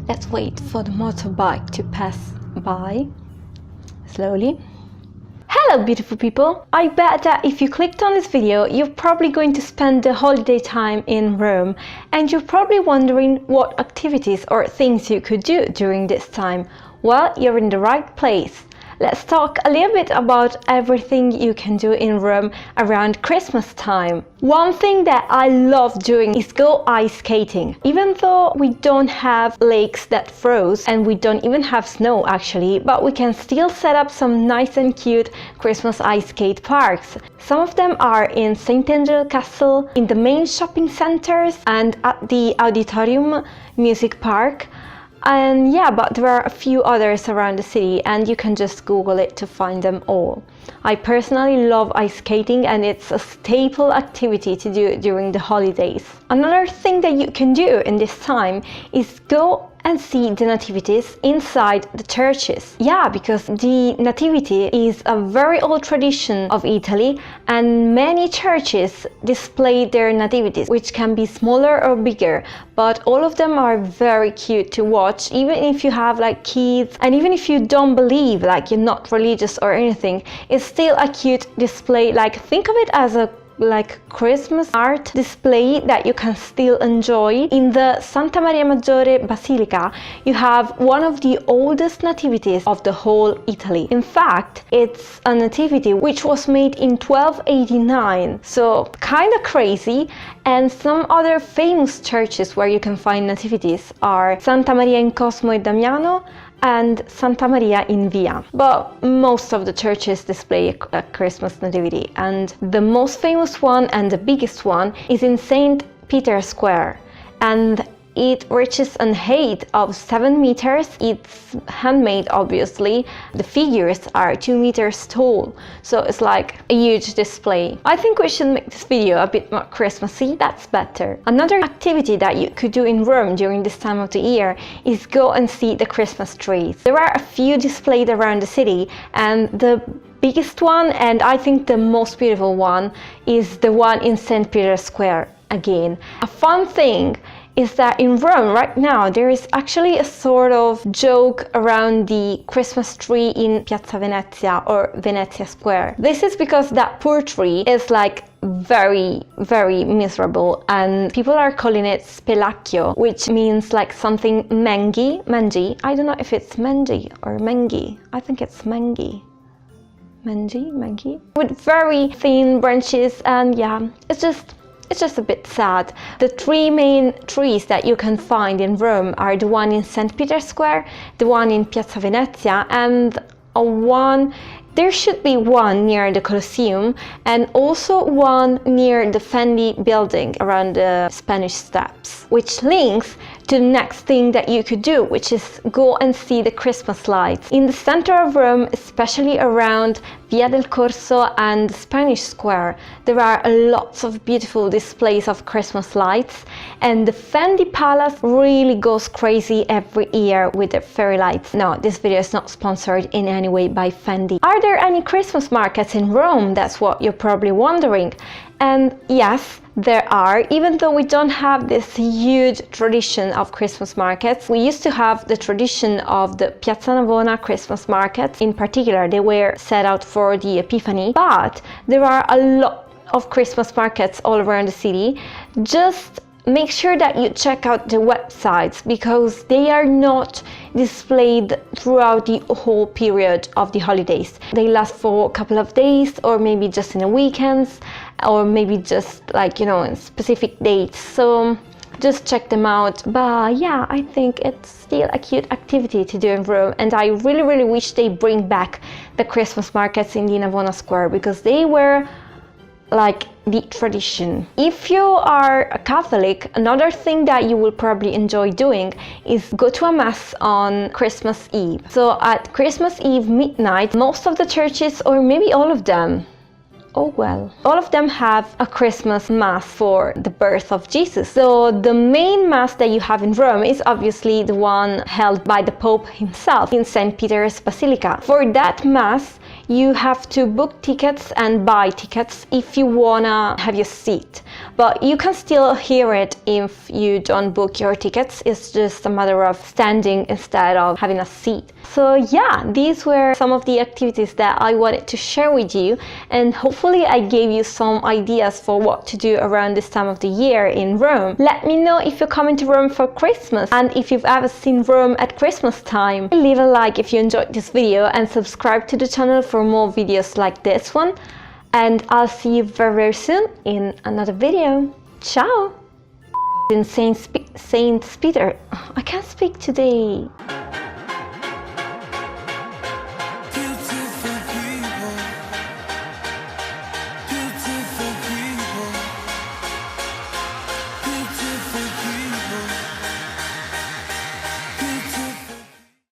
Let's wait for the motorbike to pass by slowly. Hello beautiful people! I bet that if you clicked on this video, you're probably going to spend the holiday time in Rome, and you're probably wondering what activities or things you could do during this time. Well, you're in the right place. Let's talk a little bit about everything you can do in Rome around Christmas time. One thing that I love doing is go ice skating. Even though we don't have lakes that froze and we don't even have snow actually, but we can still set up some nice and cute Christmas ice skate parks. Some of them are in St. Angelo Castle, in the main shopping centers, and at the Auditorium Music Park. And yeah, but there are a few others around the city, and you can just Google it to find them all. I personally love ice skating, and it's a staple activity to do during the holidays. Another thing that you can do in this time is go and see the Nativitys inside the churches. Yeah, because the Nativity is a very old tradition of Italy, and many churches display their Nativities, which can be smaller or bigger, but all of them are very cute to watch, even if you have like kids, and even if you don't believe, like you're not religious or anything, it's still a cute display. Like, think of it as a Christmas art display that you can still enjoy. In the Santa Maria Maggiore Basilica, you have one of the oldest nativities of the whole Italy. In fact, it's a nativity which was made in 1289, so kind of crazy. And some other famous churches where you can find nativities are Santa Maria in Cosmo e Damiano and Santa Maria in Via. But most of the churches display a Christmas nativity, and the most famous one and the biggest one is in St. Peter's Square, and it reaches a height of 7 meters. It's handmade, obviously. The figures are 2 meters tall, so it's like a huge display. I think we should make this video a bit more Christmassy. That's better. Another activity that you could do in Rome during this time of the year is go and see the Christmas trees. There are a few displayed around the city, and the biggest one, and I think the most beautiful one, is the one in St. Peter's Square again. A fun thing is that in Rome right now there is actually a sort of joke around the Christmas tree in Piazza Venezia or Venezia Square. This is because that poor tree is like very miserable, and people are calling it spelacchio, which means like something mangy. I don't know if it's mangy or mengi. I think it's mengi. Mangi, with very thin branches, and yeah, it's just a bit sad. The 3 main trees that you can find in Rome are the one in St. Peter's Square, the one in Piazza Venezia, and there should be one near the Colosseum, and also one near the Fendi building around the Spanish Steps, which links to the next thing that you could do, which is go and see the Christmas lights. In the center of Rome, especially around Via del Corso and Spanish Square, there are lots of beautiful displays of Christmas lights, and the Fendi Palace really goes crazy every year with their fairy lights. No, this video is not sponsored in any way by Fendi. Are there any Christmas markets in Rome? That's what you're probably wondering. And yes, there are. Even though we don't have this huge tradition of Christmas markets, we used to have the tradition of the Piazza Navona Christmas markets. In particular, they were set out for the Epiphany, but there are a lot of Christmas markets all around the city. Just make sure that you check out the websites, because they are not displayed throughout the whole period of the holidays. They last for a couple of days, or maybe just in the weekends, or maybe just like, you know, in specific dates. So just check them out. But yeah, I think it's still a cute activity to do in Rome, and I really wish they bring back the Christmas markets in the Navona Square, because they were like the tradition. If you are a Catholic, another thing that you will probably enjoy doing is go to a mass on Christmas Eve. So at Christmas Eve midnight, most of the churches, or maybe all of them, all of them have a Christmas mass for the birth of Jesus. So the main mass that you have in Rome is obviously the one held by the Pope himself in St. Peter's Basilica. For that mass, you have to book tickets and buy tickets if you wanna have your seat. But you can still hear it if you don't book your tickets. It's just a matter of standing instead of having a seat. So yeah, these were some of the activities that I wanted to share with you, and hopefully I gave you some ideas for what to do around this time of the year in Rome. Let me know if you're coming to Rome for Christmas and if you've ever seen Rome at Christmas time. Leave a like if you enjoyed this video and subscribe to the channel for more videos like this one. And I'll see you very, very soon in another video. Ciao! In Saint Peter, I can't speak today.